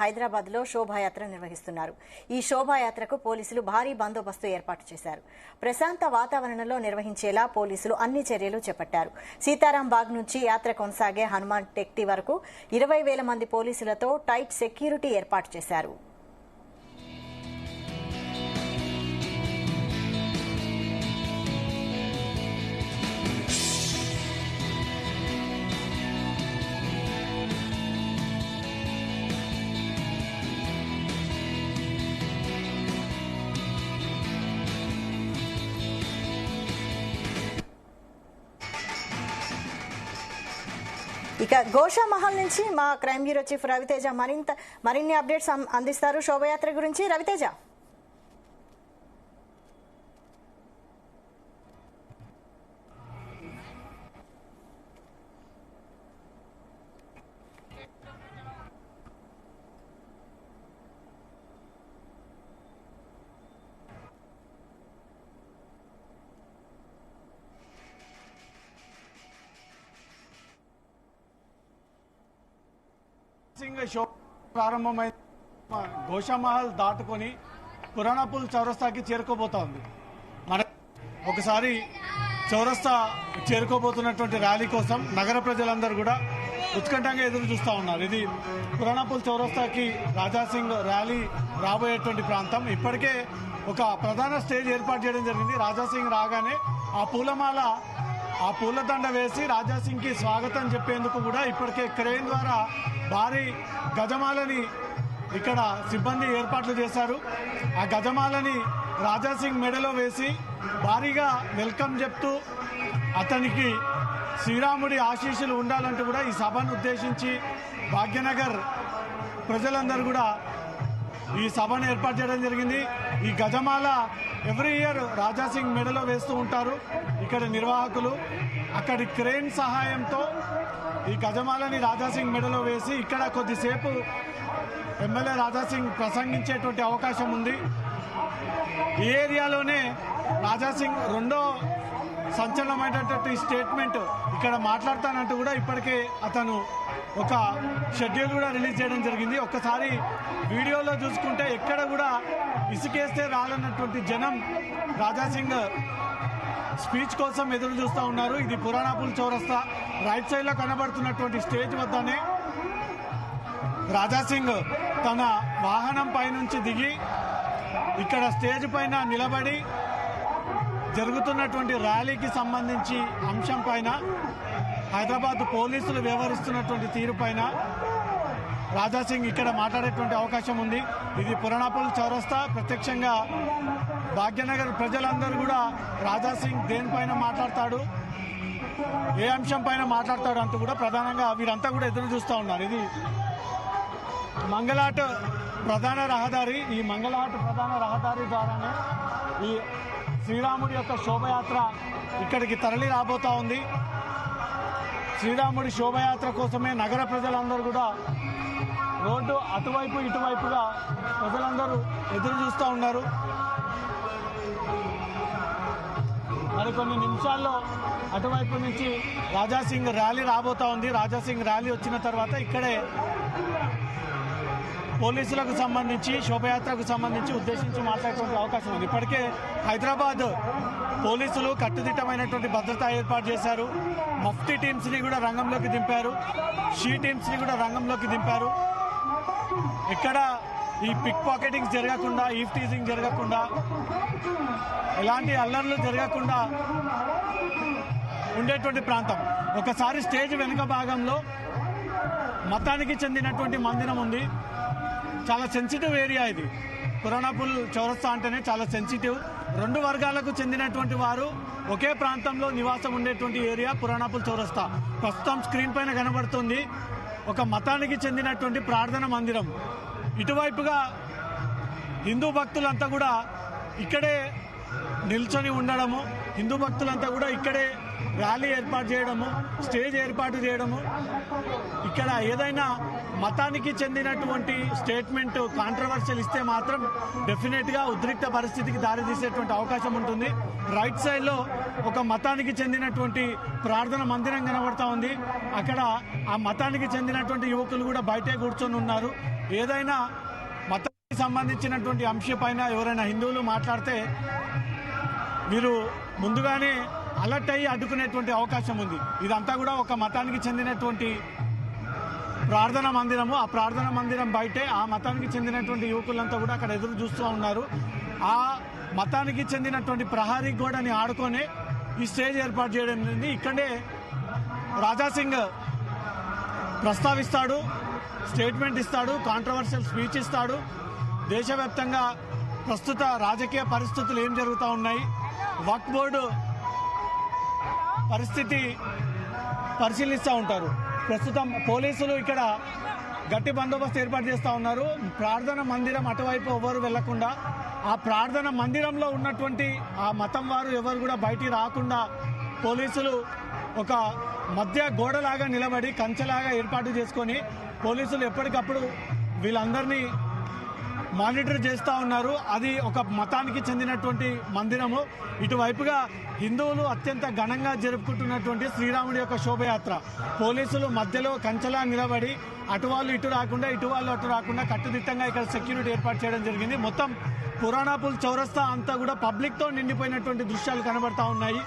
హైదరాబాద్లో శోభాయాత్ర నిర్వహిస్తున్నారు. ఈ శోభాయాత్రకు పోలీసులు భారీ బందోబస్తు ఏర్పాటు చేశారు. ప్రశాంత వాతావరణంలో నిర్వహించేలా పోలీసులు అన్ని చర్యలు చేపట్టారు. సీతారాం బాగ్ నుంచి యాత్ర కొనసాగే హనుమాన్ టెక్టీ వరకు 20,000 మంది పోలీసులతో టైట్ సెక్యూరిటీ ఏర్పాటు చేశారు. ఇక గోషామహల్ నుంచి మా క్రైమ్ బ్యూరో చీఫ్ రవితేజ మరిన్ని అప్డేట్స్ అందిస్తారు శోభయాత్ర గురించి. రవితేజ. షో ప్రారంభమైన గోషామహల్ దాటుకొని పురాణాపుల్ చౌరస్తాకి చేరుకోబోతోంది. మన ఒకసారి చౌరస్తా చేరుకోబోతున్నటువంటి ర్యాలీ కోసం నగర ప్రజలందరూ కూడా ఉత్కంఠంగా ఎదురు చూస్తూ ఉన్నారు. ఇది పురాణాపుల్ చౌరస్తాకి రాజాసింగ్ ర్యాలీ రాబోయేటువంటి ప్రాంతం. ఇప్పటికే ఒక ప్రధాన స్టేజ్ ఏర్పాటు చేయడం జరిగింది. రాజాసింగ్ రాగానే ఆ పూలదండ వేసి రాజాసింగ్ కి స్వాగతం చెప్పేందుకు కూడా ఇప్పటికే క్రేన్ ద్వారా భారీ గజమాలని ఇక్కడ సిబ్బంది ఏర్పాట్లు చేశారు. ఆ గజమాలని రాజాసింగ్ మెడలో వేసి భారీగా వెల్కమ్ చెప్తూ అతనికి శ్రీరాముడి ఆశీస్సులు ఉండాలంటూ కూడా ఈ సభను ఉద్దేశించి భాగ్యనగర్ ప్రజలందరూ కూడా ఈ సభను ఏర్పాటు చేయడం జరిగింది. ఈ గజమాల ఎవ్రీ ఇయర్ రాజాసింగ్ మెడలో వేస్తూ ఉంటారు ఇక్కడ నిర్వాహకులు. అక్కడి క్రేన్ సహాయంతో ఈ గజమాలని రాజాసింగ్ మెడలో వేసి ఇక్కడ కొద్దిసేపు ఎమ్మెల్యే రాజాసింగ్ ప్రసంగించేటువంటి అవకాశం ఉంది. ఈ ఏరియాలోనే రాజాసింగ్ రెండో సంచలనమైనటువంటి స్టేట్మెంట్ ఇక్కడ మాట్లాడతానంటూ కూడా ఇప్పటికే అతను ఒక షెడ్యూల్ కూడా రిలీజ్ చేయడం జరిగింది. ఒక్కసారి వీడియోలో చూసుకుంటే ఎక్కడ కూడా ఇసుకేస్తే రాలన్నటువంటి జనం రాజాసింగ్ స్పీచ్ కోసం ఎదురు చూస్తూ ఉన్నారు. ఇది పురాణాపుల్ చౌరస్తా రైట్ సైడ్ లో కనబడుతున్నటువంటి స్టేజ్ వద్దనే రాజాసింగ్ తన వాహనం పైనుంచి దిగి ఇక్కడ స్టేజ్ పైన నిలబడి జరుగుతున్నటువంటి ర్యాలీకి సంబంధించి అంశం పైన హైదరాబాద్ పోలీసులు వ్యవహరిస్తున్నటువంటి తీరు పైన రాజాసింగ్ ఇక్కడ మాట్లాడేటువంటి అవకాశం ఉంది. ఇది పురాణాపుల్ చౌరస్తా. ప్రత్యక్షంగా భాగ్యనగర్ ప్రజలందరూ కూడా రాజాసింగ్ దేనిపైన మాట్లాడతాడు, ఏ అంశం పైన మాట్లాడతాడు అంటూ కూడా ప్రధానంగా వీరంతా కూడా ఎదురు చూస్తూ ఉన్నారు. ఇది మంగళాట్ ప్రధాన రహదారి. ఈ మంగళాట్ ప్రధాన రహదారి ద్వారానే ఈ శ్రీరాముడి యొక్క శోభయాత్ర ఇక్కడికి తరలి రాబోతా ఉంది. శ్రీరాముడి శోభయాత్ర కోసమే నగర ప్రజలందరూ కూడా రోడ్డు అటువైపు ఇటువైపుగా ప్రజలందరూ ఎదురు చూస్తూ ఉన్నారు. మరికొన్ని నిమిషాల్లో అటువైపు నుంచి రాజాసింగ్ ర్యాలీ రాబోతా ఉంది. రాజాసింగ్ ర్యాలీ వచ్చిన తర్వాత ఇక్కడే పోలీసులకు సంబంధించి శోభయాత్రకు సంబంధించి ఉద్దేశించి మాట్లాడేటువంటి అవకాశం ఉంది. ఇప్పటికే హైదరాబాద్ పోలీసులు కట్టుదిట్టమైనటువంటి భద్రత ఏర్పాటు చేశారు. మఫ్టీ టీమ్స్ని కూడా రంగంలోకి దింపారు, షీ టీమ్స్ని కూడా రంగంలోకి దింపారు. ఎక్కడ ఈ పిక్ పాకెటింగ్ జరగకుండా, ఈవ్ టీజింగ్ జరగకుండా, ఎలాంటి అల్లర్లు జరగకుండా ఉండేటువంటి ప్రాంతం. ఒకసారి స్టేజ్ వెనుక భాగంలో మతానికి చెందినటువంటి మందిరం ఉంది. చాలా సెన్సిటివ్ ఏరియా ఇది. పురాణాపుల్ చౌరస్తా అంటేనే చాలా సెన్సిటివ్. రెండు వర్గాలకు చెందినటువంటి వారు ఒకే ప్రాంతంలో నివాసం ఉండేటువంటి ఏరియా పురాణాపుల్ చౌరస్తా. ప్రస్తుతం స్క్రీన్ పైన కనబడుతుంది ఒక మతానికి చెందినటువంటి ప్రార్థన మందిరం. ఇటువైపుగా హిందూ భక్తులంతా కూడా ఇక్కడే నిల్చొని ఉండడము, హిందూ భక్తులంతా కూడా ఇక్కడే ర్యాలీ ఏర్పాటు చేయడము, స్టేజ్ ఏర్పాటు చేయడము. ఇక్కడ ఏదైనా మతానికి చెందినటువంటి స్టేట్మెంట్ కాంట్రవర్షియల్ ఇస్తే మాత్రం డెఫినెట్గా ఉద్రిక్త పరిస్థితికి దారితీసేటువంటి అవకాశం ఉంటుంది. రైట్ సైడ్లో ఒక మతానికి చెందినటువంటి ప్రార్థన మందిరం కనబడతా ఉంది. అక్కడ ఆ మతానికి చెందినటువంటి యువకులు కూడా బయటే కూర్చొని ఉన్నారు. ఏదైనా మతానికి సంబంధించినటువంటి అంశంపైన ఎవరైనా హిందువులు మాట్లాడితే మీరు ముందుగానే అలర్ట్ అయ్యి అడ్డుకునేటువంటి అవకాశం ఉంది. ఇదంతా కూడా ఒక మతానికి చెందినటువంటి ప్రార్థనా మందిరము. ఆ ప్రార్థనా మందిరం బయటే ఆ మతానికి చెందినటువంటి యువకులంతా కూడా అక్కడ ఎదురు చూస్తూ ఉన్నారు. ఆ మతానికి చెందినటువంటి ప్రహారీ గోడని ఆడుకొనే ఈ స్టేజ్ ఏర్పాటు చేయడం జరిగింది. ఇక్కడే రాజాసింగ్ ప్రస్తావిస్తాడు, స్టేట్మెంట్ ఇస్తాడు, కాంట్రవర్షియల్ స్పీచ్ ఇస్తాడు. దేశవ్యాప్తంగా ప్రస్తుత రాజకీయ పరిస్థితులు ఏం జరుగుతూ ఉన్నాయి, వక్ఫ్ బోర్డు పరిస్థితి పరిశీలిస్తూ ఉంటారు. ప్రస్తుతం పోలీసులు ఇక్కడ గట్టి బందోబస్తు ఏర్పాటు చేస్తూ ఉన్నారు. ప్రార్థన మందిరం అటువైపు ఎవరు వెళ్లకుండా, ఆ ప్రార్థన మందిరంలో ఉన్నటువంటి ఆ మతం వారు ఎవరు కూడా బయటికి రాకుండా పోలీసులు ఒక మధ్య గోడలాగా నిలబడి కంచెలాగా ఏర్పాటు చేసుకొని పోలీసులు ఎప్పటికప్పుడు వీళ్ళందరినీ మానిటర్ చేస్తూ ఉన్నారు. అది ఒక మతానికి చెందినటువంటి మందిరము. ఇటువైపుగా హిందువులు అత్యంత ఘనంగా జరుపుకుంటున్నటువంటి శ్రీరాముడి యొక్క శోభయాత్ర. పోలీసులు మధ్యలో కంచెలా నిలబడి అటు వాళ్ళు ఇటు రాకుండా, ఇటు వాళ్ళు అటు రాకుండా కట్టుదిట్టంగా ఇక్కడ సెక్యూరిటీ ఏర్పాటు చేయడం జరిగింది. మొత్తం పురాణాపుల్ చౌరస్తా అంతా కూడా పబ్లిక్తో నిండిపోయినటువంటి దృశ్యాలు కనబడతా ఉన్నాయి.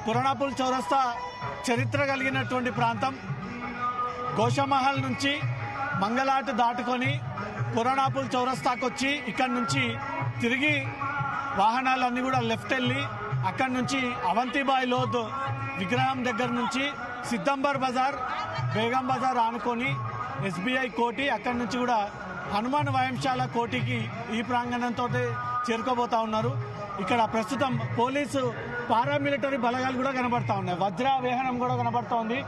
పురాణాపుల్ చౌరస్తా చరిత్ర కలిగినటువంటి ప్రాంతం. గోషామహల్ నుంచి మంగళాట్ దాటుకొని పురాణాపుల్ చౌరస్తాకు వచ్చి ఇక్కడ నుంచి తిరిగి వాహనాలన్నీ కూడా లెఫ్ట్ వెళ్ళి అక్కడి నుంచి అవంతిబాయ్ లోద్ విగ్రహం దగ్గర నుంచి సిద్దంబర్ బజార్, బేగం బజార్ ఆనుకొని ఎస్బీఐ కోటి, అక్కడి నుంచి కూడా హనుమాన్ వ్యాయామశాల కోటికి ఈ ప్రాంగణంతో చేరుకోబోతా ఉన్నారు. ఇక్కడ ప్రస్తుతం పోలీసు పారామిలిటరీ బలగాలు కూడా కనబడతా ఉన్నాయి. వజ్ర వాహనం కూడా కనబడతా ఉంది.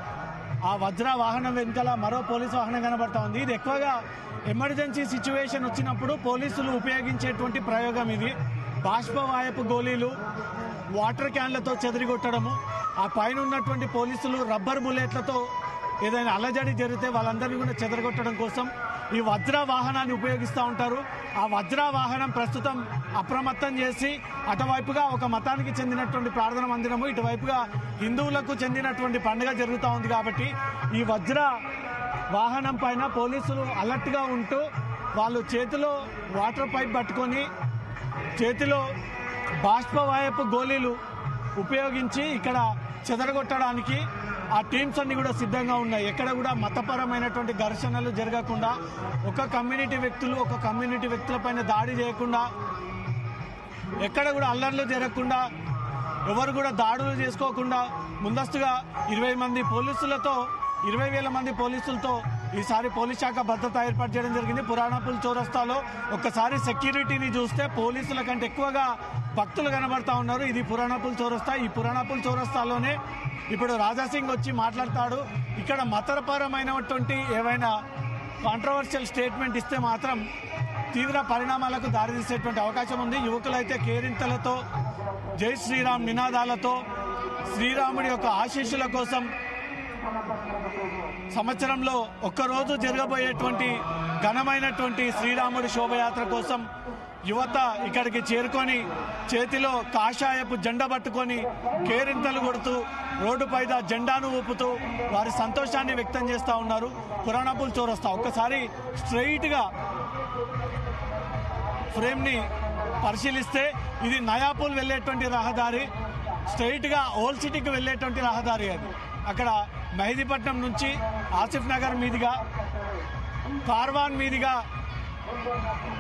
ఆ వజ్ర వాహనం వెనుకల మరో పోలీసు వాహనం కనబడతా ఉంది. ఇది ఎక్కువగా ఎమర్జెన్సీ సిచ్యువేషన్ వచ్చినప్పుడు పోలీసులు ఉపయోగించేటువంటి ప్రయోగం ఇది. బాష్పవాయపు గోళీలు వాటర్ క్యాన్లతో చెదిరిగొట్టడము, ఆ పైన ఉన్నటువంటి పోలీసులు రబ్బర్ బుల్లెట్లతో ఏదైనా అల్లజడి జరిగితే వాళ్ళందరినీ కూడా చెదరగొట్టడం కోసం ఈ వజ్ర వాహనాన్ని ఉపయోగిస్తూ ఉంటారు. ఆ వజ్ర వాహనం ప్రస్తుతం అప్రమత్తం చేసి అటువైపుగా ఒక మతానికి చెందినటువంటి ప్రార్థన మందిరము, ఇటువైపుగా హిందువులకు చెందినటువంటి పండుగ జరుగుతూ ఉంది. కాబట్టి ఈ వజ్ర వాహనం పైన పోలీసులు అలర్ట్గా ఉంటూ వాళ్ళు చేతిలో వాటర్ పైప్ పట్టుకొని చేతిలో బాష్పవాయపు గోళీలు ఉపయోగించి ఇక్కడ చెదరగొట్టడానికి ఆ టీమ్స్ అన్ని కూడా సిద్ధంగా ఉన్నాయి. ఎక్కడ కూడా మతపరమైనటువంటి ఘర్షణలు జరగకుండా, ఒక కమ్యూనిటీ వ్యక్తులపైన దాడి చేయకుండా, ఎక్కడ కూడా అల్లర్లు జరగకుండా, ఎవరు కూడా దాడులు చేసుకోకుండా ముందస్తుగా 20,000 మంది పోలీసులతో ఈసారి పోలీస్ శాఖ భద్రత ఏర్పాటు చేయడం జరిగింది. పురాణాపుల్ చౌరస్తాలో ఒక్కసారి సెక్యూరిటీని చూస్తే పోలీసుల కంటే ఎక్కువగా భక్తులు కనబడతా ఉన్నారు. ఇది పురాణాపుల్ చౌరస్తా. ఈ పురాణాపుల్ చౌరస్తాలోనే ఇప్పుడు రాజాసింగ్ వచ్చి మాట్లాడతాడు. ఇక్కడ మతపరమైనటువంటి ఏవైనా కాంట్రవర్షియల్ స్టేట్మెంట్ ఇస్తే మాత్రం తీవ్ర పరిణామాలకు దారితీసేటువంటి అవకాశం ఉంది. యువకులైతే కేరింతలతో, జై శ్రీరామ్ నినాదాలతో, శ్రీరాముడి యొక్క ఆశీస్సుల కోసం సంవత్సరంలో ఒక్కరోజు జరగబోయేటువంటి ఘనమైనటువంటి శ్రీరాముడి శోభయాత్ర కోసం యువత ఇక్కడికి చేరుకొని చేతిలో కాషాయపు జెండా పట్టుకొని కేరింతలు కొడుతూ రోడ్డుపైన జెండాను ఊపుతూ వారి సంతోషాన్ని వ్యక్తం చేస్తూ ఉన్నారు. పురాణాపుల్ చౌరస్తా ఒక్కసారి స్ట్రైట్గా ఫ్రేమ్ని పరిశీలిస్తే ఇది నయాపూల్ వెళ్ళేటువంటి రహదారి, స్ట్రైట్గా ఓల్డ్ సిటీకి వెళ్ళేటువంటి రహదారి. అది అక్కడ మెహదీపట్నం నుంచి ఆసిఫ్ నగర్ మీదుగా కార్వాన్ మీదుగా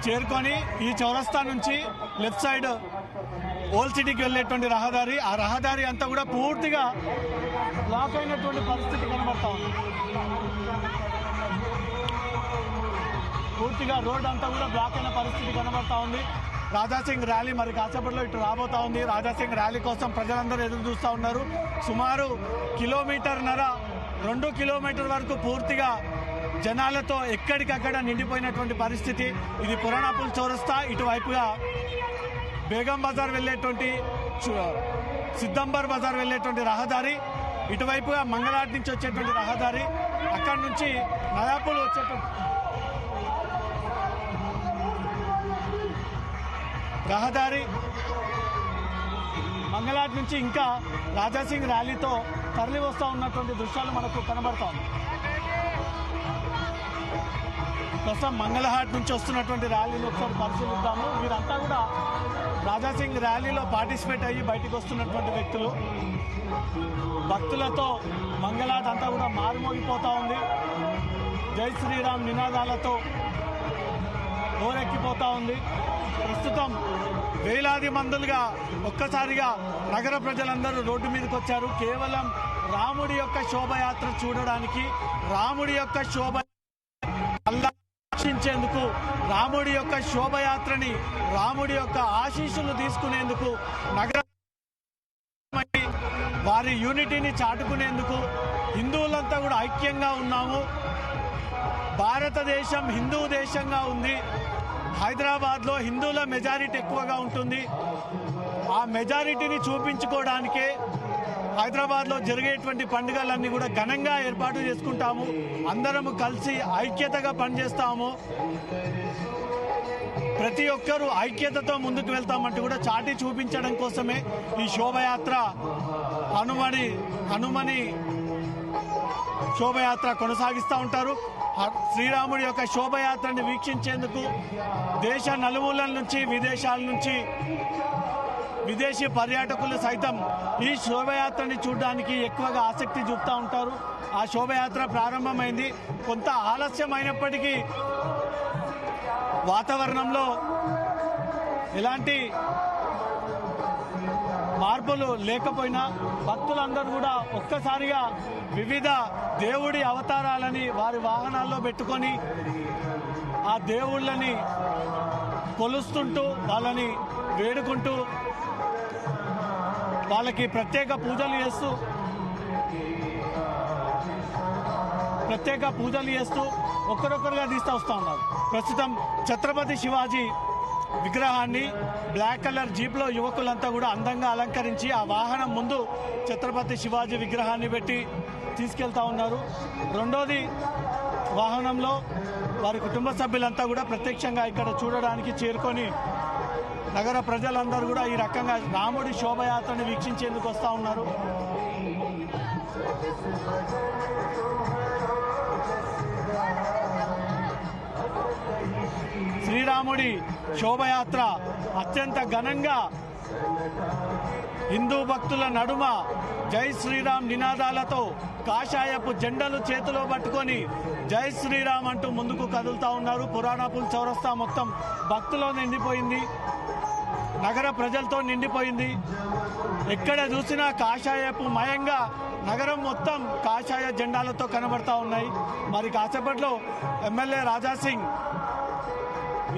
చేరుకొని ఈ చౌరస్తా నుంచి లెఫ్ట్ సైడ్ ఓల్డ్ సిటీకి వెళ్ళేటువంటి రహదారి. ఆ రహదారి అంతా కూడా పూర్తిగా బ్లాక్ అయినటువంటి పరిస్థితి కనబడతా ఉంది. పూర్తిగా రోడ్ అంతా కూడా బ్లాక్ అయిన పరిస్థితి కనబడతా ఉంది. రాజాసింగ్ ర్యాలీ మరి కాసేపట్లో ఇటు రాబోతా ఉంది. రాజాసింగ్ ర్యాలీ కోసం ప్రజలందరూ ఎదురు చూస్తూ ఉన్నారు. సుమారు 1.5 కిలోమీటర్ వరకు పూర్తిగా జనాలతో ఎక్కడికక్కడ నిండిపోయినటువంటి పరిస్థితి. ఇది పురాణాపుల్ చౌరస్తా. ఇటువైపుగా బేగం బజార్ వెళ్ళేటువంటి, సిద్దంబర్ బజార్ వెళ్ళేటువంటి రహదారి, ఇటువైపుగా మంగళాట్ నుంచి వచ్చేటువంటి రహదారి, అక్కడి నుంచి నయాపూల్ వచ్చేటువంటి రహదారి, మంగళాట్ నుంచి ఇంకా రాజాసింగ్ ర్యాలీతో తరలి వస్తూ ఉన్నటువంటి దృశ్యాలు మనకు కనబడతా ఉన్నాయి. ప్రస్తుతం మంగళహాట్ నుంచి వస్తున్నటువంటి ర్యాలీని ఒకసారి పరిశీలిద్దాము. వీరంతా కూడా రాజాసింగ్ ర్యాలీలో పార్టిసిపేట్ అయ్యి బయటకు వస్తున్నటువంటి వ్యక్తులు. భక్తులతో మంగళహాట్ అంతా కూడా మారుమోగిపోతూ ఉంది. జై శ్రీరామ్ నినాదాలతో హోరెక్కిపోతూ ఉంది. ప్రస్తుతం వేలాది మందులుగా ఒక్కసారిగా నగర ప్రజలందరూ రోడ్డు మీదకి వచ్చారు. కేవలం రాముడి యొక్క శోభయాత్ర చూడడానికి, రాముడి యొక్క శోభ రక్షించేందుకు, రాముడి యొక్క శోభయాత్రని, రాముడి యొక్క ఆశీస్సులు తీసుకునేందుకు, నగర వారి యూనిటీని చాటుకునేందుకు హిందువులంతా కూడా ఐక్యంగా ఉన్నాము. భారతదేశం హిందూ దేశంగా ఉంది. హైదరాబాద్లో హిందువుల మెజారిటీ ఎక్కువగా ఉంటుంది. ఆ మెజారిటీని చూపించుకోవడానికే హైదరాబాద్లో జరిగేటువంటి పండుగలన్నీ కూడా ఘనంగా ఏర్పాటు చేసుకుంటాము. అందరము కలిసి ఐక్యతగా పనిచేస్తాము. ప్రతి ఒక్కరూ ఐక్యతతో ముందుకు వెళ్తామంటూ కూడా చాటి చూపించడం కోసమే ఈ శోభయాత్ర హనుమని శోభయాత్ర కొనసాగిస్తూ ఉంటారు. శ్రీరాముడి యొక్క శోభయాత్రని వీక్షించేందుకు దేశ నలుమూలల నుంచి, విదేశాల నుంచి విదేశీ పర్యాటకులు సైతం ఈ శోభయాత్రని చూడడానికి ఎక్కువగా ఆసక్తి చూపుతూ ఉంటారు. ఆ శోభయాత్ర ప్రారంభమైంది. కొంత ఆలస్యం అయినప్పటికీ వాతావరణంలో ఎలాంటి మార్పులు లేకపోయినా భక్తులందరూ కూడా ఒక్కసారిగా వివిధ దేవుడి అవతారాలని వారి వాహనాల్లో పెట్టుకొని ఆ దేవుళ్ళని కొలుస్తుంటూ, వాళ్ళని వేడుకుంటూ, వాళ్ళకి ప్రత్యేక పూజలు చేస్తూ ఒక్కరొక్కరుగా తీస్తూ వస్తూ ఉన్నారు. ప్రస్తుతం ఛత్రపతి శివాజీ విగ్రహాన్ని బ్లాక్ కలర్ జీప్లో యువకులంతా కూడా అందంగా అలంకరించి ఆ వాహనం ముందు ఛత్రపతి శివాజీ విగ్రహాన్ని పెట్టి తీసుకెళ్తా ఉన్నారు. రెండోది, వాహనంలో వారి కుటుంబ సభ్యులంతా కూడా ప్రత్యక్షంగా ఇక్కడ చూడడానికి చేరుకొని నగర ప్రజలందరూ కూడా ఈ రకంగా రాముడి శోభయాత్రని వీక్షించేందుకు వస్తూ ఉన్నారు. శ్రీరాముడి శోభయాత్ర అత్యంత ఘనంగా హిందూ భక్తుల నడుమ జై శ్రీరామ్ నినాదాలతో కాషాయపు జెండలు చేతిలో పట్టుకొని జై శ్రీరామ్ అంటూ ముందుకు కదులుతూ ఉన్నారు. పురాణాపుల్ చౌరస్తా మొత్తం భక్తులో నిండిపోయింది, నగర ప్రజలతో నిండిపోయింది. ఎక్కడ చూసినా కాషాయపు మయంగా నగరం మొత్తం కాషాయ జెండాలతో కనబడతా ఉన్నాయి. మరి కాసేపట్లో ఎమ్మెల్యే రాజాసింగ్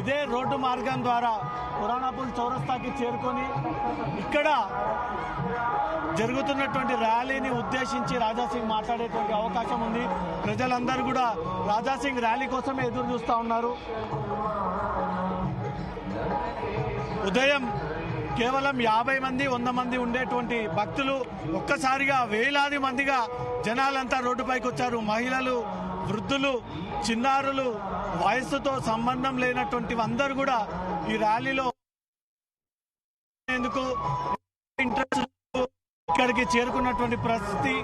ఇదే రోడ్డు మార్గం ద్వారా పురాణాపుల్ చౌరస్తాకి చేరుకొని ఇక్కడ జరుగుతున్నటువంటి ర్యాలీని ఉద్దేశించి రాజాసింగ్ మాట్లాడేటువంటి అవకాశం ఉంది. ప్రజలందరూ కూడా రాజాసింగ్ ర్యాలీ కోసమే ఎదురు చూస్తూ ఉన్నారు. ఉదయం కేవలం 50 మంది 100 మంది ఉండేటువంటి భక్తులు ఒక్కసారిగా వేలాది మందిగా జనాలంతా రోడ్డుపైకి వచ్చారు. మహిళలు, వృద్ధులు, చిన్నారులు, వయస్సుతో సంబంధం లేనటువంటి అందరూ కూడా ఈ ర్యాలీలో ఇంట్రెస్ట్ ఇక్కడికి చేరుకున్నటువంటి పరిస్థితి.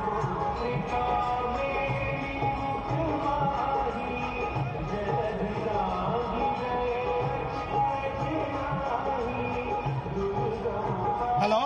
హలో,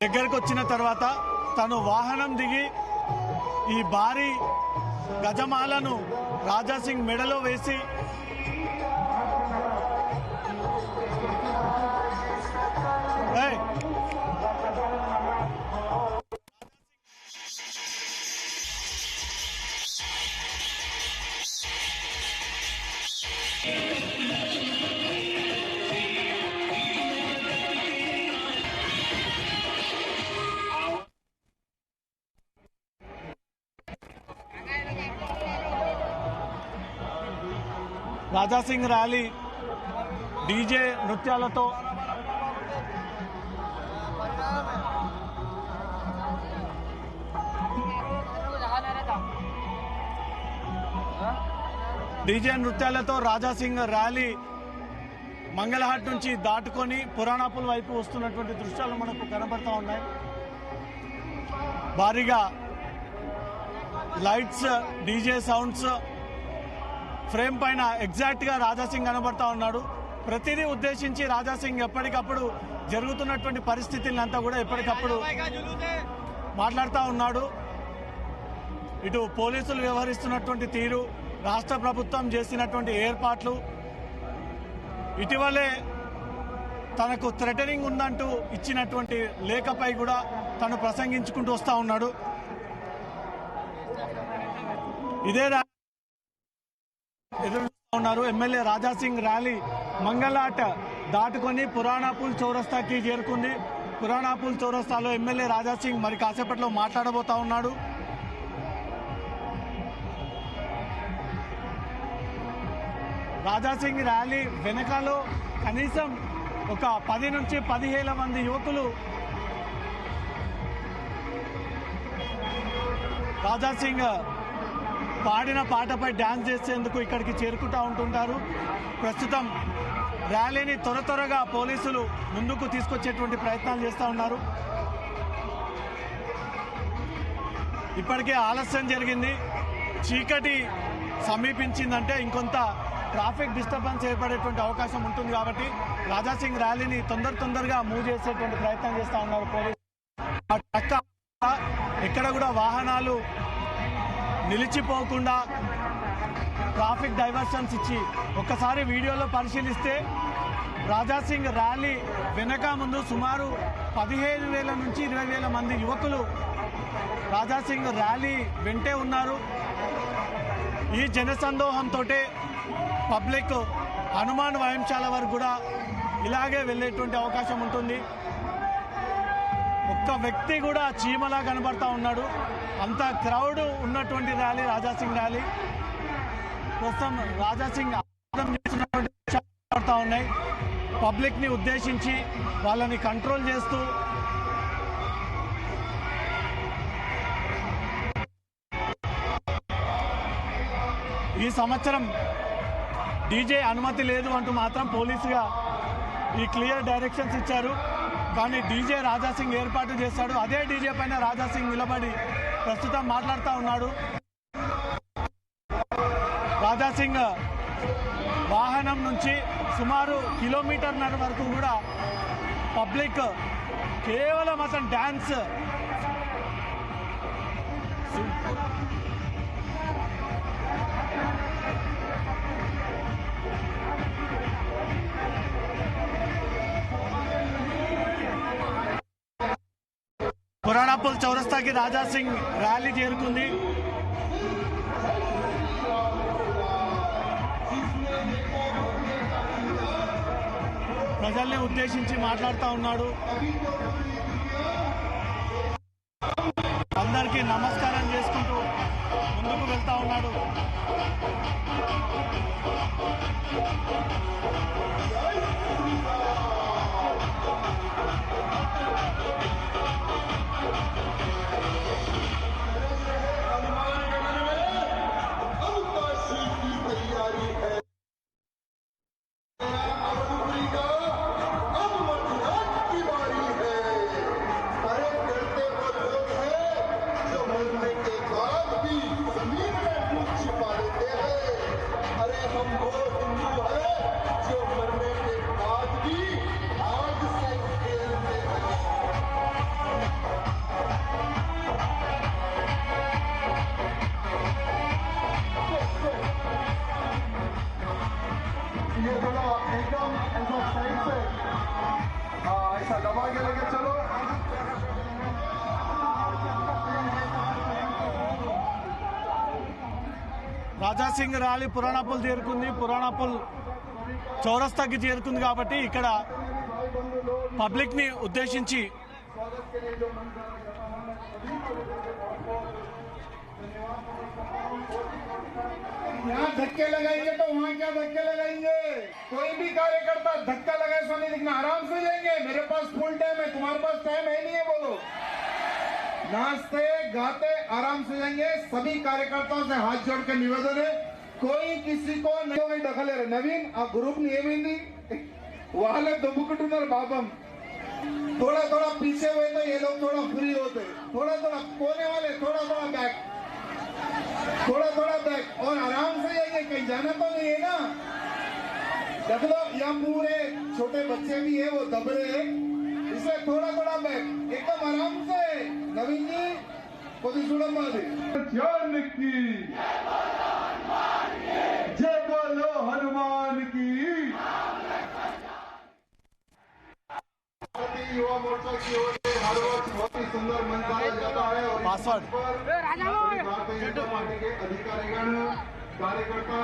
దగ్గరకు వచ్చిన తర్వాత తను వాహనం దిగి ఈ భారీ గజమాలను రాజాసింగ్ మెడలో వేసి రాజాసింగ్ ర్యాలీ డీజే నృత్యాలతో రాజాసింగ్ ర్యాలీ మంగళహాట్ నుంచి దాటుకొని పురాణాపుల్ వైపు వస్తున్నటువంటి దృశ్యాలు మనకు కనబడతా ఉన్నాయి. భారీగా లైట్స్, డీజే సౌండ్స్, ఫ్రేమ్ పైన ఎగ్జాక్ట్ గా రాజాసింగ్ కనబడతా ఉన్నాడు. ప్రతిదీ ఉద్దేశించి రాజాసింగ్ ఎప్పటికప్పుడు జరుగుతున్నటువంటి పరిస్థితులంతా కూడా ఎప్పటికప్పుడు మాట్లాడుతూ ఉన్నాడు. ఇటు పోలీసులు వ్యవహరిస్తున్నటువంటి తీరు, రాష్ట్ర ప్రభుత్వం చేసినటువంటి ఏర్పాట్లు, ఇటీవలే తనకు థ్రెటనింగ్ ఉందంటూ ఇచ్చినటువంటి లేఖపై కూడా తను ప్రసంగించుకుంటూ వస్తూ ఉన్నాడు. ఇదే ఎదురు ఉన్నారు. ఎమ్మెల్యే రాజాసింగ్ ర్యాలీ మంగళాట్ దాటుకొని పురాణాపుల్ చౌరస్తాకి చేరుకుంది. పురాణాపుల్ చౌరస్తాలో ఎమ్మెల్యే రాజాసింగ్ మరి కాసేపట్లో మాట్లాడబోతా ఉన్నాడు. రాజాసింగ్ ర్యాలీ వెనకాలో కనీసం ఒక 10 నుంచి 15 మంది యువకులు రాజాసింగ్ పాడిన పాటపై డాన్స్ చేసేందుకు ఇక్కడికి చేరుకుంటూ ఉంటుంటారు. ప్రస్తుతం ర్యాలీని త్వరగా పోలీసులు ముందుకు తీసుకొచ్చేటువంటి ప్రయత్నాలు చేస్తూ ఉన్నారు. ఇప్పటికే ఆలస్యం జరిగింది. చీకటి సమీపించిందంటే ఇంకొంత ట్రాఫిక్ డిస్టర్బెన్స్ ఏర్పడేటువంటి అవకాశం ఉంటుంది. కాబట్టి రాజాసింగ్ ర్యాలీని తొందరగా మూవ్ చేసేటువంటి ప్రయత్నం చేస్తూ ఉన్నారు పోలీసులు. ఎక్కడ కూడా వాహనాలు నిలిచిపోకుండా ట్రాఫిక్ డైవర్షన్స్ ఇచ్చి ఒక్కసారి వీడియోలో పరిశీలిస్తే రాజాసింగ్ ర్యాలీ వెనక ముందు సుమారు 15,000 నుంచి 20,000 మంది యువకులు రాజాసింగ్ ర్యాలీ వెంటే ఉన్నారు. ఈ జనసందోహంతో పబ్లిక్ హనుమాన్ వ్యాయామశాల వరకు కూడా ఇలాగే వెళ్ళేటువంటి అవకాశం ఉంటుంది. ఒక్క వ్యక్తి కూడా చీమలా కనబడతా ఉన్నాడు. అంత క్రౌడ్ ఉన్నటువంటి ర్యాలీ రాజాసింగ్ ర్యాలీ. ప్రస్తుతం రాజాసింగ్ ఉన్నాయి. పబ్లిక్ ని ఉద్దేశించి వాళ్ళని కంట్రోల్ చేస్తూ ఈ సంవత్సరం డీజే అనుమతి లేదు అంటూ మాత్రం పోలీసుగా ఈ క్లియర్ డైరెక్షన్స్ ఇచ్చారు. కానీ డీజే రాజాసింగ్ ఏర్పాటు చేశాడు. అదే డీజే పైన రాజాసింగ్ నిలబడి ప్రస్తుతం మాట్లాడుతూ ఉన్నాడు. రాజాసింగ్ వాహనం నుంచి సుమారు 1.5 కిలోమీటర్ల వరకు కూడా పబ్లిక్ కేవలం అతను డాన్స్ పురాణాపుల్ చౌరస్తాకి రాజాసింగ్ ర్యాలీ చేరుకుంది. ప్రజల్ని ఉద్దేశించి మాట్లాడుతూ ఉన్నాడు. అందరికీ నమస్కారం చేసుకుంటూ ముందుకు వెళ్తా ఉన్నాడు. हम वो हिंदू है जो ऐसा साइड से, हाँ ऐसा दबा के लेके चलो। రాజాసింగ్ ర్యాలీ పురాణాపుల్ చేరుకుంది. పురాణాపుల్ చౌరస్తాకి చేరుకుంది కాబట్టి ఇక్కడ పబ్లిక్ ని ఉద్దేశించి यहाँ धक्के लगाएंगे तो वहाँ क्या धक्के लगाएंगे? कोई भी कार्यकर्ता धक्का लगाए सो नहीं दिखना, आराम से जाएंगे। मेरे पास फुल टाइम है, तुम्हारे पास टाइम है नहीं है? बोलो। नाचते गाते आराम से जाएंगे। सभी कार्यकर्ताओं से हाथ जोड़ के निवेदन है, कोई किसी को नहीं दखल है। नवीन आ ग्रुप ఏమైంది వాళ్ళే దొబ్బుకుంటున్నారు పాపం. थोड़ा थोड़ा पीछे हुए तो ये लोग थोड़ा फ्री होते, थोड़ा थोड़ा कोने वाले थोड़ा थोड़ा बैक, थोड़ा थोड़ा बैक और आराम से जाइए, कहीं जाना तो नहीं है ना। देख लो यहाँ पूरे छोटे बच्चे भी है, वो दब रहे हैं, इसलिए थोड़ा थोड़ा बैक, एकदम आराम से। नवीन जी कोई सुड़म्बा दे जान की जय बोलो हनुमान की। युवा मोर्चा की ओर से हर वर्ष बहुत ही सुंदर मंच डाला जाता है और पासवर्ड भारतीय जनता पार्टी के अधिकारीगण, कार्यकर्ता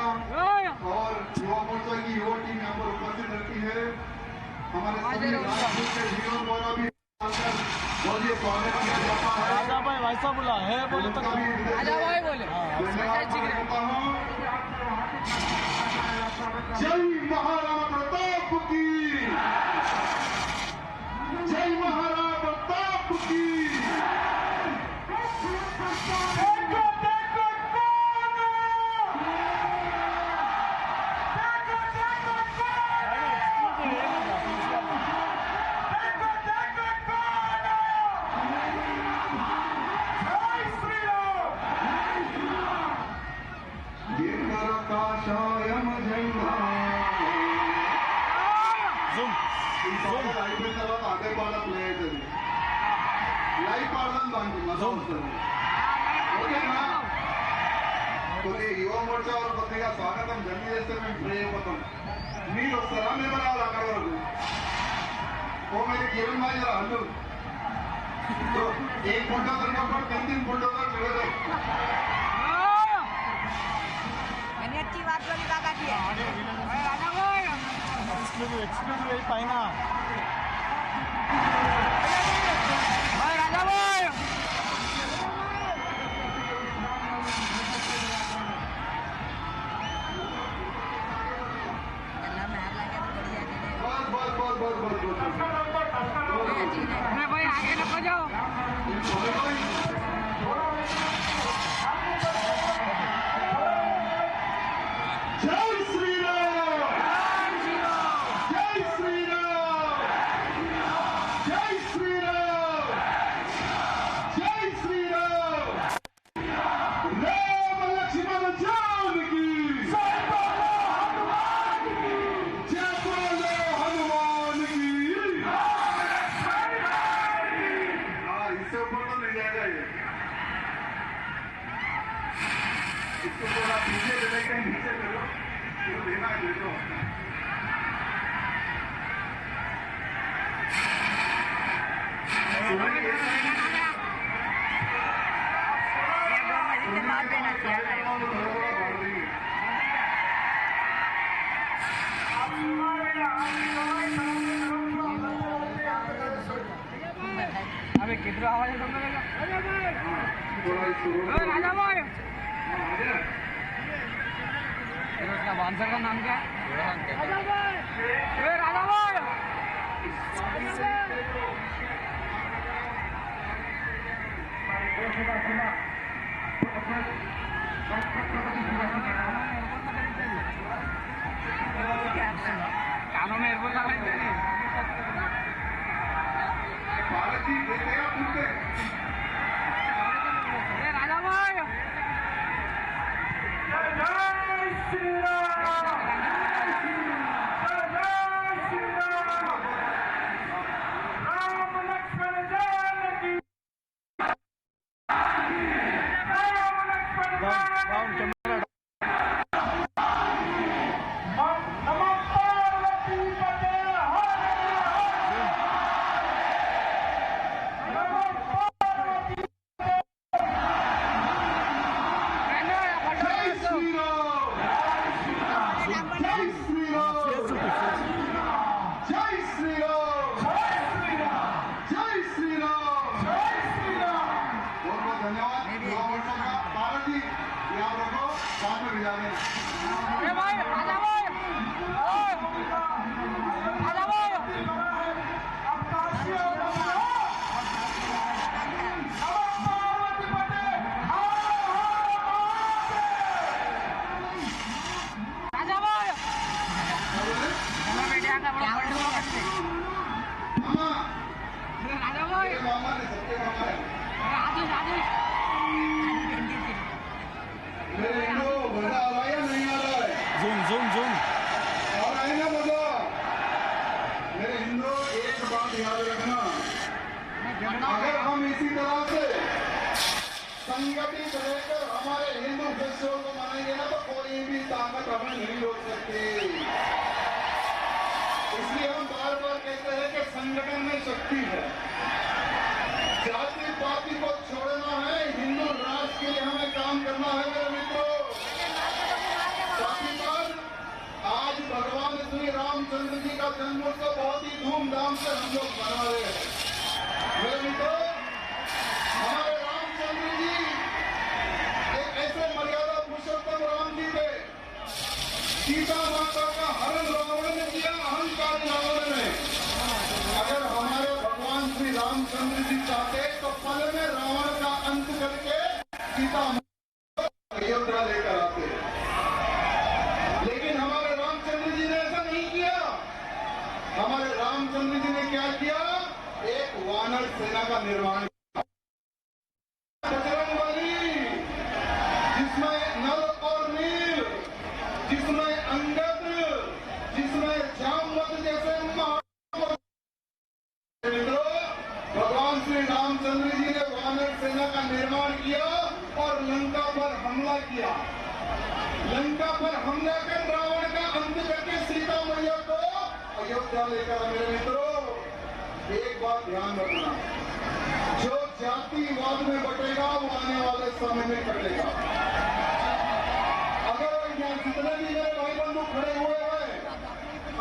और युवा मोर्चा की युवा टीम यहाँ पर उपस्थित रहती है। हमारे सभी राजपूत के वीरों द्वारा भी बहुत ही स्वागत किया जाता है। राजा भाई वैसा बोला है, बोले तो धन्यवाद करता हूँ। जय महाराणा प्रताप की, जय महाराणा प्रताप की। కాషాయం జెండా అయిపోయిన తర్వాత అదే పాట ప్లే అవుతుంది, లైవ్ పాడడం దానికి మజా వస్తుంది. ఓకేనా? కొద్దిగా యువ మోర్చా వారు కొద్దిగా స్వాగతం జల్దీ చేస్తే మేము ఫ్రీ అయిపోతాం. మీరు వస్తారా? మేము రావాలి అక్కడ వరకు. ఓ मेरे जीवन भाई जरा हल्लू तो एक बुलडोजर के ऊपर 3 बुलडोजर चले गए। अच्छी बात वाली बात आती है। एक्सक्लूसिव పైన भाई आगे न जाओ। जय श्री राम, जय श्री राम, जय श्री राम, जय श्री राम। राम लक्ष्मण जानकी, जय बोलो हनुमान की, जय बोलो हनुमान की। हाँ, इससे ऊपर तो नहीं जाएगा ये, इसको थोड़ा पीछे ले लेके नीचे करो, तो देना है दे दो। अबे किधर आवाज सुनने लगा? थोड़ा शुरू राजा भाई, उसका बांसर का नाम क्या है? राजा भाई, राजा भाई। कानों में एयरफोन लगा लेते हैं। भारत जी देते हैं पूछते राजा भाई, जय श्री राम, जय श्री राम। राम लक्ष्मण जानकी, राम लक्ष्मण जानकी। नमः पार्वती जय श्री राम, जय श्री राम, जय श्री राम, बहुत बहुत धन्यवाद। युवा मोर्चा का भारत जी, ये आप लोगों को साथ में भिजा देना। भाई आजा भाई, आजा भाई। मेरे हिंदू मजा आ रहा है या नहीं आ रहा है? जूम और आए ना मजा? मेरे हिंदू एक बात याद रखना, अगर हम इसी तरह से संगठित रहकर हमारे हिंदू फेस्टिवल को मनाएंगे ना, तो कोई भी ताकत हमें नहीं रोक सकती। इसलिए हम बार बार कहते हैं कि संगठन में शक्ति है, जाति पाति को छोड़ना है, हिंदू राष्ट्र के लिए हमें काम करना है। मेरे मित्रों, आज भगवान श्री रामचंद्र जी का जन्मोत्सव बहुत ही धूमधाम से हम लोग मना रहे हैं। मेरे मित्रों, हमारे रामचंद्र जी एक ऐसे मर्यादा पुरुषोत्तम राम जी थे। सीता माता का हरण रावण ने किया, अहंकारी रावण ने। अगर हमारे भगवान श्री रामचंद्र जी चाहते तो पल में रावण का अंत करके सीता माता को अयोध्या लेकर आते, लेकिन हमारे रामचंद्र जी ने ऐसा नहीं किया। हमारे रामचंद्र जी ने क्या किया? एक वानर सेना का निर्माण किया, बजरंगबली, जिसमें नल और नील, जिसमें अंगद, जिसमें जामवंत जैसे भगवान श्री रामचंद्र जी ने वानर सेना का निर्माण किया और लंका पर हमला किया। लंका पर हमला कर रावण का अंत करके सीता मैया को अयोध्या लेकर। मेरे मित्रों, एक बात ध्यान रखना, जो जातिवाद में बटेगा वो आने वाले समय में कटेगा। अगर यहाँ जितने भी मेरे भाई बंधु खड़े हुए हैं,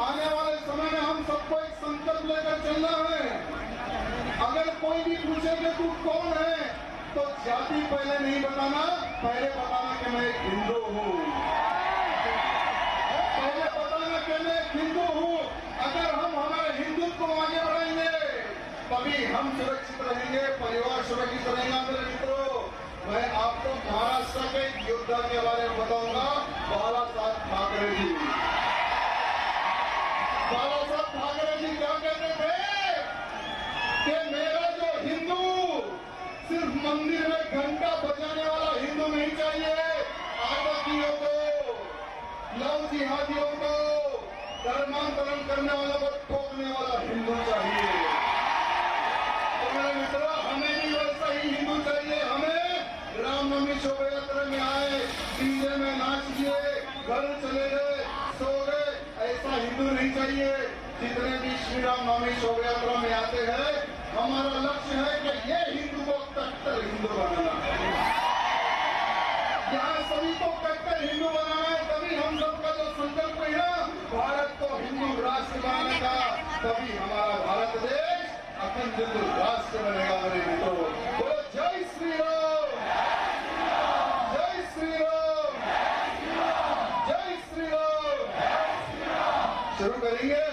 आने वाले समय में हम सबको एक संकल्प लेकर चलना है। अगर कोई भी पूछे कि तू कौन है, तो जाति पहले नहीं बताना, पहले बताना कि मैं एक हिंदू हूँ। पहले बताना कि मैं एक हिंदू हूँ। अगर हम हमारे हिंदुत्व को आगे बढ़ाएंगे, तभी हम सुरक्षित रहेंगे, परिवार सुरक्षित रहेगा। मेरे मित्रों, मैं आपको महाराष्ट्र के एक योद्धा के बारे में बताऊंगा, बाला साहब ठाकरे जी। बाला साहब ठाकरे जी क्या कहते थे कि मेरा जो हिंदू सिर्फ मंदिर में घंटा बजाने वाला हिंदू नहीं चाहिए, आतंकियों को, लव जिहादियों को, धर्मांतरण करने वालों को ठोकने वाला हिंदू चाहिए। तो मेरे मित्रों, हमें भी वैसा ही हिंदू चाहिए। हमें रामनवमी शोभा यात्रा में आए, डीजे में नाच किए, घर चले गए, सो गए, ऐसा हिंदू नहीं चाहिए। जितने भी श्री राम नवमी शोभा यात्रा में आते हैं, हमारा लक्ष्य है कि ये हिंदू को कट्टर हिंदू बनाना है। यहाँ सभी को कट्टर हिंदू बनाना है, तभी हम सबका जो संकल्प है भारत को हिंदू राष्ट्र बनाने का, तभी हमारा भारत देश अखंड हिंदू राष्ट्र बनेगा। मेरे मित्रों, बोलो जय श्री राम, जय श्री राम, जय श्री राम। शुरू करेंगे।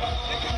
Get